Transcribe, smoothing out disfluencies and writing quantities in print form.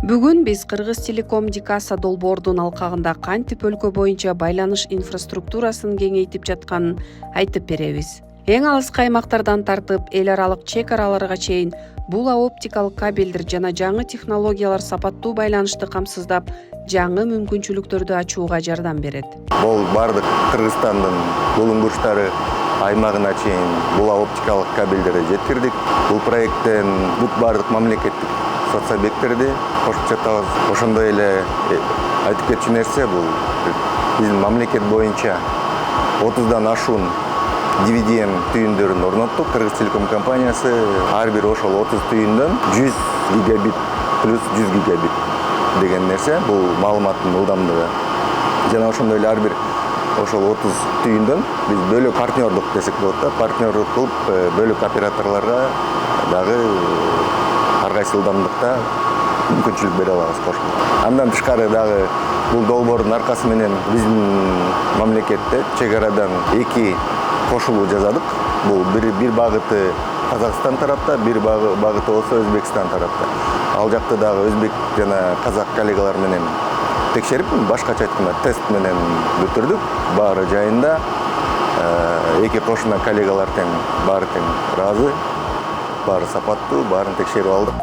Бүгүн биз Кыргыз Телеком Дикаса долбоордун алкагында кантип өлкө боюнча байланыш инфраструктурасын кеңейтип жатканын айтып беребиз. Эң алыскы аймактардан тартып эл аралык чек араларга чейин була оптикалык кабелдер жана жаңы технологиялар сапаттуу байланышты камсыздап, жаңы мүмкүнчүлүктөрдү ачууга жардам берет. Бул бардык Кыргызстандын булуң бурчтары аймагына чейин була оптикалык кабелдерди жеткирдик. Бул проекттен бүт бардык мамлекеттик соцобъекттерди кошуп жатабыз. Ошондой эле айтып кетчү нерсе бул биздин мамлекет боюнча 30дан ашуун DVDM түйүндөрүн орноттук. Кыргыз Телеком компаниясы ар бир ошол 30 түйүндөн 100 гигабит плюс 100 гигабит деген нерсе бул маалыматтын ылдамдыгы. Жана ошондой эле ар бир ошол 30 түйүндөн биз бөлөк партнердук десек болот да, партнердук кылып бөлөк операторлорго дагы ар кайсы ылдамдыкта мүмкүнчүлүк бере алабыз кошулуп. Андан тышкары дагы бул долбоордун аркасы менен биздин мамлекетте чек арадан 2 кошулуу жасадык. Бул бир багыты Казакстан тарапта, бир багыты болсо Өзбекстан тарапта. Ал жакта дагы өзбек жана казак коллегалар менен текшерип, башкача айтканда тест менен бүтүрдүк. Баары жайында, эки кошуна коллегалар тең баары тең ыраазы, баары сапаттуу, баарын текшерип алдык.